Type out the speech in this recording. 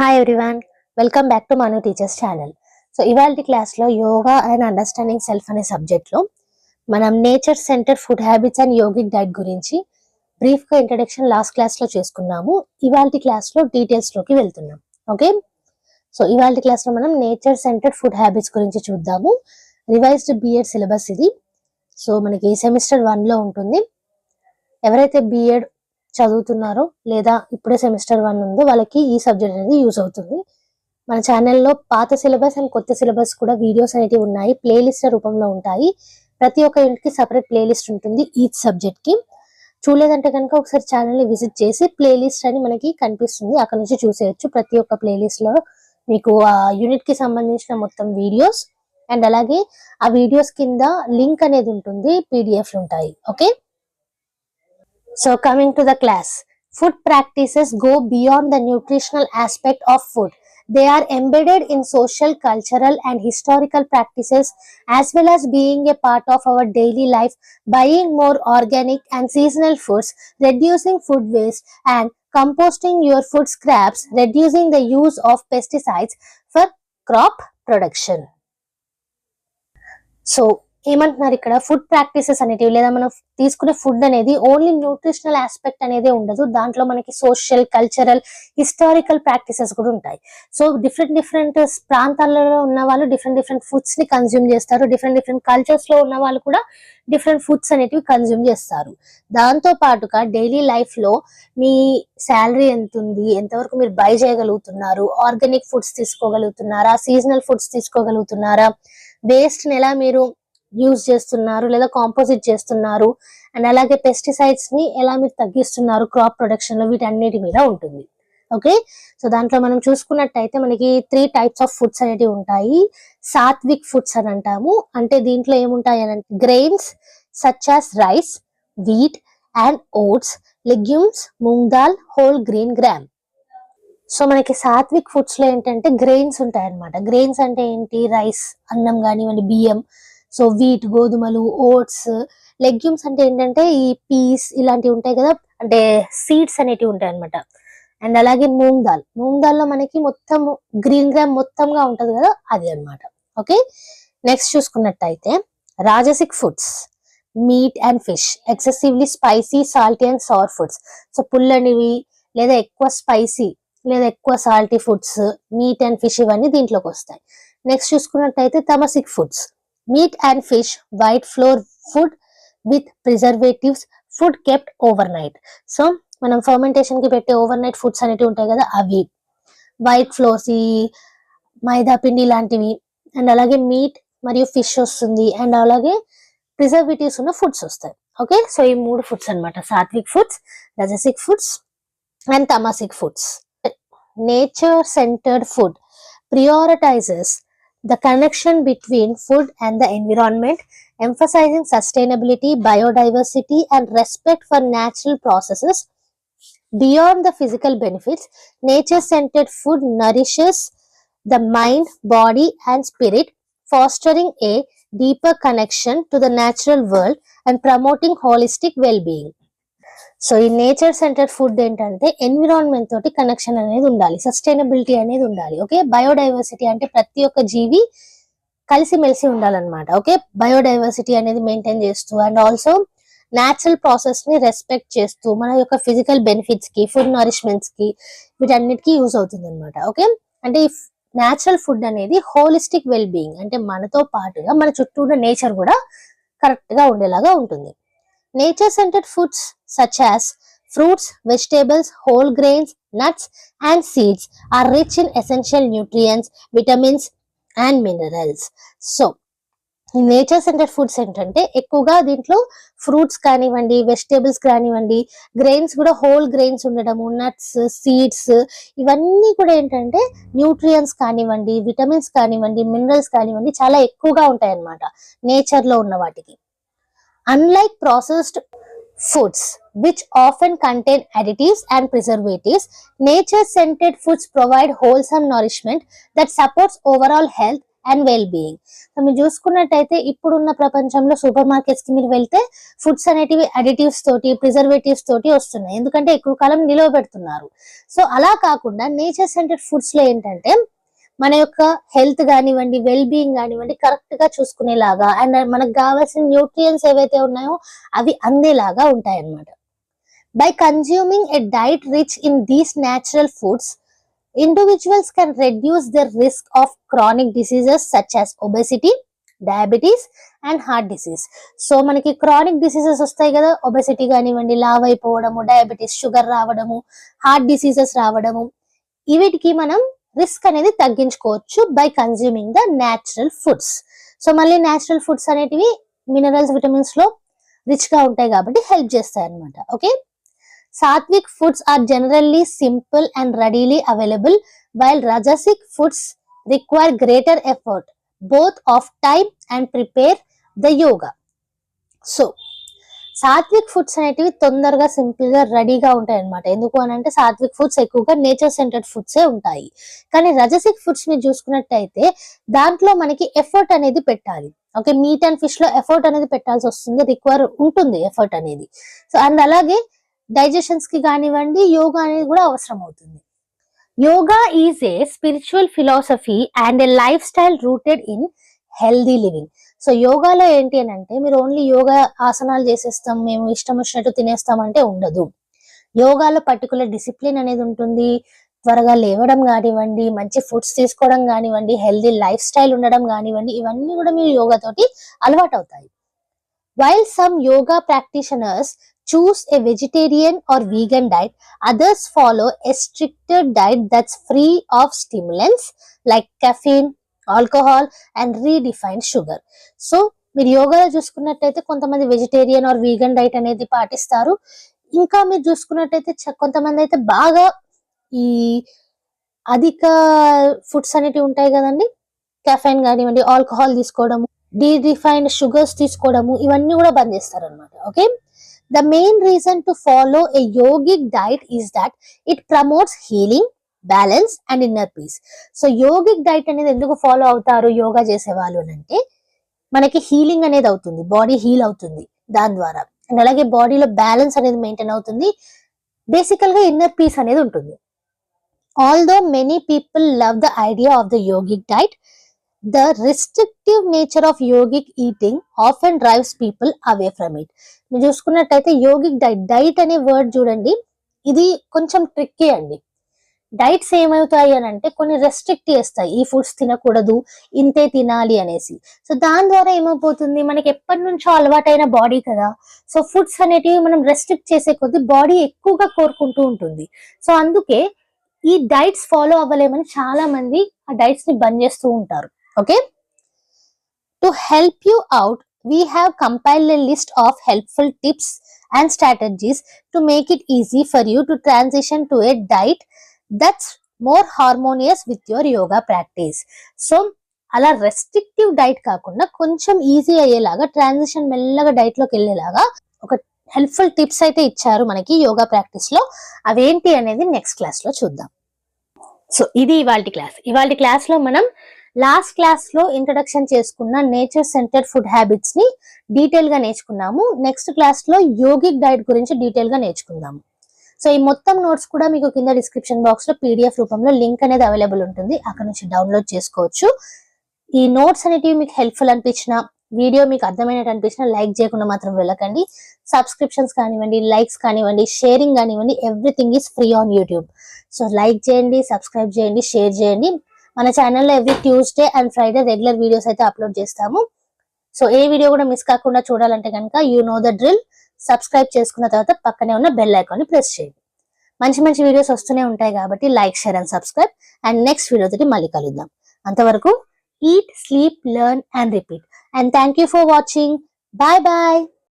Hi everyone, welcome back to Manu Teachers channel. So ఇవాల్టి class లో yoga and understanding self అనే subject లో మనం nature centre food habits and yogic diet గురించి brief గా introduction last class లో చేసుకున్నాము. ఇవాల్టి క్లాస్ లో డీటెయిల్స్ లోకి వెళ్తున్నాం. ఓకే, సో ఇవాల్టి క్లాస్ లో మనం నేచర్ సెంటర్ ఫుడ్ హ్యాబిట్స్ గురించి చూద్దాము. రివైజ్డ్ బిఎడ్ సిలబస్ ఇది. సో మనకి సెమిస్టర్ 1 లో ఉంటుంది. ఎవరైతే బిఎడ్ చదువుతున్నారో లేదా ఇప్పుడే సెమిస్టర్ 1 ఉందో వాళ్ళకి ఈ సబ్జెక్ట్ అనేది యూజ్ అవుతుంది. మన ఛానల్లో పాత సిలబస్ అండ్ కొత్త సిలబస్ కూడా వీడియోస్ అనేవి ఉన్నాయి, ప్లేలిస్ట్ రూపంలో ఉంటాయి. ప్రతి ఒక్క యూనిట్ కి సపరేట్ ప్లేలిస్ట్ ఉంటుంది ఈచ్ సబ్జెక్ట్ కి. చూడలేదంటే కనుక ఒకసారి ఛానల్ ని విజిట్ చేసి ప్లేలిస్ట్ అని మనకి కనిపిస్తుంది, అక్కడ నుంచి చూసేయచ్చు. ప్రతి ఒక్క ప్లేలిస్ట్ లో మీకు ఆ యూనిట్ కి సంబంధించిన మొత్తం వీడియోస్ అండ్ అలాగే ఆ వీడియోస్ కింద లింక్ అనేది ఉంటుంది, పీడిఎఫ్ ఉంటాయి. Okay, so coming to the class, food practices go beyond the nutritional aspect of food. They are embedded in social, cultural and historical practices as well as being a part of our daily life. Buying more organic and seasonal foods, reducing food waste and composting your food scraps, reducing the use of pesticides for crop production. So ఏమంటున్నారు ఇక్కడ, food practices అనేటివి లేదా మనం తీసుకునే food అనేది only nutritional aspect అనేది ఉండదు. దాంట్లో మనకి సోషల్, కల్చరల్, హిస్టారికల్ ప్రాక్టీసెస్ కూడా ఉంటాయి. సో డిఫరెంట్ ప్రాంతాలలో ఉన్న వాళ్ళు డిఫరెంట్ ఫుడ్స్ ని కన్జ్యూమ్ చేస్తారు. డిఫరెంట్ కల్చర్స్ లో ఉన్న వాళ్ళు కూడా డిఫరెంట్ ఫుడ్స్ అనేటివి కన్జ్యూమ్ చేస్తారు. దాంతో పాటుగా డైలీ లైఫ్ లో మీ శాలరీ ఎంత ఉంది, ఎంతవరకు మీరు బై చేయగలుగుతున్నారు, ఆర్గానిక్ ఫుడ్స్ తీసుకోగలుగుతున్నారా, సీజనల్ ఫుడ్స్ తీసుకోగలుగుతున్నారా, వేస్ట్ ని ఎలా మీరు యూజ్ చేస్తున్నారు లేదా కాంపోజిట్ చేస్తున్నారు, అండ్ అలాగే పెస్టిసైడ్స్ ని ఎలా మీరు తగ్గిస్తున్నారు క్రాప్ ప్రొడక్షన్ లో, వీటన్నిటి మీద ఉంటుంది. ఓకే, సో దాంట్లో మనం చూసుకున్నట్టయితే మనకి 3 టైప్స్ ఆఫ్ ఫుడ్స్ అనేవి ఉంటాయి. సాత్విక్ ఫుడ్స్ అని అంటాము. అంటే దీంట్లో ఏముంటాయి అని అంటే grains such as rice, wheat and oats, legumes, moong dal, whole green gram. So మనకి సాత్విక్ ఫుడ్స్ లో ఏంటంటే గ్రెయిన్స్ ఉంటాయి అన్నమాట. గ్రెయిన్స్ అంటే ఏంటి, రైస్, అన్నం కానివ్వండి, బియ్యం, సో వీట్, గోధుమలు, ఓట్స్. లెగ్యూమ్స్ అంటే ఏంటంటే ఈ పీస్ ఇలాంటివి ఉంటాయి కదా, అంటే సీడ్స్ అనేటివి ఉంటాయి అనమాట. అండ్ అలాగే మూంగ్ దాల్ లో మనకి మొత్తం గ్రీన్ గ్రామ్ మొత్తంగా ఉంటది కదా, అది అన్నమాట. ఓకే, నెక్స్ట్ చూసుకున్నట్టయితే rajasic foods, meat and fish, excessively spicy, salty and sour foods. So పుల్లనివి లేదా ఎక్కువ స్పైసీ లేదా ఎక్కువ salty foods, meat and fish, ఇవన్నీ దీంట్లోకి వస్తాయి. నెక్స్ట్ చూసుకున్నట్టయితే tamasic foods, meat and fish, white flour food with preservatives, food kept overnight. So మనం ఫర్మెంటేషన్ కి పెట్టే ఓవర్ నైట్ ఫుడ్స్ అనేవి ఉంటాయి కదా, అవి వైట్ ఫ్లోర్స్, ఈ మైదా పిండి లాంటివి. అండ్ అలాగే మీట్ మరియు ఫిష్ వస్తుంది, అండ్ అలాగే ప్రిజర్వేటివ్స్ ఉన్న ఫుడ్స్ వస్తాయి. ఓకే, సో ఈ 3 ఫుడ్స్ అన్నమాట, sattvic foods, rajasic foods and tamasic foods. Nature centred food prioritizes the connection between food and the environment, emphasizing sustainability, biodiversity, and respect for natural processes. Beyond the physical benefits, nature-centered food nourishes the mind, body, and spirit, fostering a deeper connection to the natural world and promoting holistic well-being. So ఈ nature centre food ఏంటంటే environment తోటి connection అనేది ఉండాలి, sustainability అనేది ఉండాలి. Okay, biodiversity అంటే ప్రతి ఒక్క జీవి కలిసిమెలిసి ఉండాలన్నమాట. ఓకే, బయోడైవర్సిటీ అనేది మెయింటైన్ చేస్తూ అండ్ ఆల్సో న్యాచురల్ ప్రాసెస్ ని రెస్పెక్ట్ చేస్తూ మన యొక్క ఫిజికల్ బెనిఫిట్స్ కి, ఫుడ్ నరిష్మెంట్స్ కి, వీటన్నిటికీ యూజ్ అవుతుంది అనమాట. ఓకే, అంటే ఈ న్యాచురల్ ఫుడ్ అనేది హోలిస్టిక్ వెల్ బీయింగ్, అంటే మనతో పాటుగా మన చుట్టూ ఉన్న నేచర్ కూడా కరెక్ట్ గా ఉండేలాగా ఉంటుంది. Nature centered foods such as fruits, vegetables, whole grains, nuts and seeds are rich in essential nutrients, vitamins and minerals. So nature centre foods ఏంటంటే ఎక్కువగా దీంట్లో ఫ్రూట్స్ కానివ్వండి, వెజిటేబుల్స్ కానివ్వండి, గ్రెయిన్స్ కూడా హోల్ గ్రెయిన్స్ ఉండడము, నట్స్, సీడ్స్, ఇవన్నీ కూడా ఏంటంటే న్యూట్రియంట్స్ కానివ్వండి, విటమిన్స్ కానివ్వండి, మినరల్స్ కానివ్వండి చాలా ఎక్కువగా ఉంటాయి అన్నమాట నేచర్ లో ఉన్న వాటికి. Unlike processed foods, which often contain additives and preservatives, nature-centered foods provide wholesome nourishment that supports overall health and well being. So మీరు చూసుకున్నట్టయితే ఇప్పుడున్న ప్రపంచంలో సూపర్ మార్కెట్స్ కి మీరు వెళ్తే ఫుడ్స్ అనేటివి అడిటివ్స్ తోటి, ప్రిజర్వేటివ్స్ తోటి వస్తున్నాయి, ఎందుకంటే ఎక్కువ కాలం నిలవ పెడుతున్నారు. సో అలా కాకుండా నేచర్ సెంటర్డ్ ఫుడ్స్ లో ఏంటంటే మన యొక్క హెల్త్ కానివ్వండి, వెల్ బీయింగ్ కానివ్వండి కరెక్ట్ గా చూసుకునేలాగా అండ్ మనకు కావాల్సిన న్యూట్రియన్స్ ఏవైతే ఉన్నాయో అవి అందేలాగా ఉంటాయి అన్నమాట. By consuming a diet rich in these natural foods, individuals can reduce their risk of chronic diseases such as obesity, diabetes and heart disease. So మనకి క్రానిక్ డిసీజెస్ వస్తాయి కదా, ఒబెసిటీ కానివ్వండి, లావ్ అయిపోవడము, డయాబెటీస్, షుగర్ రావడము, హార్ట్ డిసీజెస్ రావడము, వీటికి మనం రిస్క్ అనేది తగ్గించుకోవచ్చు by consuming the natural foods. So మళ్ళీ న్యాచురల్ ఫుడ్స్ అనేటివి మినరల్స్, విటమిన్స్ లో రిచ్ గా ఉంటాయి కాబట్టి హెల్ప్ చేస్తాయి అన్నమాట. Okay, Sattvic foods are generally simple and readily available, while Rajasic foods require greater effort, both of time and prepare the yoga. So, sattvic foods అనేటివి తొందరగా సింపుల్ గా రెడీగా ఉంటాయి అనమాట. ఎందుకు అని అంటే సాత్విక్ ఫుడ్స్ ఎక్కువగా నేచర్ సెంటర్డ్ ఫుడ్సే ఉంటాయి. కానీ రజసిక్ ఫుడ్స్ మీరు చూసుకున్నట్టయితే దాంట్లో మనకి ఎఫర్ట్ అనేది పెట్టాలి. ఓకే, మీట్ అండ్ ఫిష్ లో ఎఫర్ట్ అనేది పెట్టాల్సి వస్తుంది, రిక్వైర్ ఉంటుంది ఎఫర్ట్ అనేది. సో అండ్ అలాగే డైజెషన్స్ కి కానివ్వండి యోగా అనేది కూడా అవసరం అవుతుంది. Yoga is a spiritual philosophy and A life style rooted in healthy living. So యోగాలో ఏంటి అని అంటే మీరు ఓన్లీ యోగా ఆసనాలు చేసేస్తాం, మేము ఇష్టం వచ్చినట్టు తినేస్తాం అంటే ఉండదు. యోగాలో పర్టికులర్ డిసిప్లిన్ అనేది ఉంటుంది. త్వరగా లేవడం కానివ్వండి, మంచి ఫుడ్స్ తీసుకోవడం కానివ్వండి, హెల్దీ లైఫ్ స్టైల్ ఉండడం కానివ్వండి, ఇవన్నీ కూడా మీరు యోగా తోటి అలవాటు అవుతాయి. While some yoga practitioners choose a vegetarian or vegan diet, others follow a stricter diet that's free of stimulants like caffeine, alcohol and redefined sugar. So మీరు యోగాలో చూసుకున్నట్టయితే కొంతమంది వెజిటేరియన్ ఆర్ వీగన్ డైట్ అనేది పాటిస్తారు. ఇంకా మీరు చూసుకున్నట్టయితే కొంతమంది అయితే బాగా ఈ అధిక ఫుడ్స్ అనేటివి ఉంటాయి కదండి, కెఫైన్ కానివ్వండి, ఆల్కహాల్ తీసుకోవడము, డీరిఫైన్డ్ షుగర్స్ తీసుకోవడము, ఇవన్నీ కూడా బంద్ చేస్తారు అనమాట. Okay, the main reason to follow A yogic diet is that it promotes healing, balance and inner peace. So yogic diet అనేది ఎందుకు ఫాలో అవుతారు యోగా చేసే వాళ్ళు అంటే మనకి హీలింగ్ అనేది అవుతుంది, బాడీ హీల్ అవుతుంది దాని ద్వారా. అండ్ అలాగే బాడీలో బ్యాలెన్స్ అనేది మెయింటైన్ అవుతుంది, బేసికల్ గా ఇన్నర్ పీస్ అనేది ఉంటుంది. Although many people love the idea of the yogic diet, the restrictive nature of yogic eating often drives people away from it. మీరు చూసుకున్నట్టయితే యోగిక్ డైట్ అనే వర్డ్ చూడండి, ఇది కొంచెం ట్రిక్కీ అండి. డైట్స్ ఏమవుతాయి అని అంటే కొన్ని రెస్ట్రిక్ట్ చేస్తాయి, ఈ ఫుడ్స్ తినకూడదు, ఇంతే తినాలి అనేసి. సో దాని ద్వారా ఏమైపోతుంది, మనకి ఎప్పటి నుంచో అలవాటైన బాడీ కదా, సో ఫుడ్స్ అనేటివి మనం రెస్ట్రిక్ట్ చేసే కొద్దీ బాడీ ఎక్కువగా కోరుకుంటూ ఉంటుంది. సో అందుకే ఈ డైట్స్ ఫాలో అవ్వలేమని చాలా మంది ఆ డైట్స్ ని బంద్ చేస్తూ ఉంటారు. Okay, to help you out, we have compiled a list of helpful tips and strategies to make it easy for you to transition to a diet that's more harmonious with your yoga practice. So అలా restrictive diet కాకుండా కొంచెం easy అయ్యేలాగా transition మెల్లగా diet లోకి వెళ్ళేలాగా ఒక helpful tips అయితే ఇచ్చారు మనకి యోగా ప్రాక్టీస్ లో. అవేంటి అనేది నెక్స్ట్ క్లాస్ లో చూద్దాం. సో ఇది ఇవాల్టి క్లాస్ లో మనం లాస్ట్ క్లాస్ లో ఇంట్రడక్షన్ చేసుకున్న నేచర్ సెంటర్డ్ ఫుడ్ హ్యాబిట్స్ ని డీటెయిల్ గా నేర్చుకున్నాము. నెక్స్ట్ క్లాస్ లో యోగిక్ డైట్ గురించి డీటెయిల్ గా నేర్చుకుందాము. సో ఈ మొత్తం నోట్స్ కూడా మీకు కింద డిస్క్రిప్షన్ బాక్స్ లో పీడిఎఫ్ రూపంలో లింక్ అనేది అవైలబుల్ ఉంటుంది, అక్కడ నుంచి డౌన్లోడ్ చేసుకోవచ్చు. ఈ నోట్స్ అనేటివి మీకు హెల్ప్ఫుల్ అనిపించిన, వీడియో మీకు అర్థమైనట్టు అనిపించిన లైక్ చేయకుండా మాత్రం వెళ్ళకండి. సబ్స్క్రిప్షన్స్ కానివ్వండి, లైక్స్ కానివ్వండి, షేరింగ్ కానివ్వండి, everything is free on YouTube. So like చేయండి, సబ్స్క్రైబ్ చేయండి, షేర్ చేయండి. మన ఛానల్లో every Tuesday and Friday regular videos అయితే అప్లోడ్ చేస్తాము. సో ఏ వీడియో కూడా మిస్ కాకుండా చూడాలంటే కనుక you know the drill, subscribe చేసుకున్న తర్వాత పక్కనే ఉన్న బెల్ ఐకాన్ ని ప్రెస్ చేయండి. మంచి మంచి వీడియోస్ వస్తూనే ఉంటాయి కాబట్టి like, share and subscribe. And next video తోటి మళ్ళీ కలుద్దాం. అంతవరకు eat, sleep, learn and repeat. And thank you for watching. Bye bye.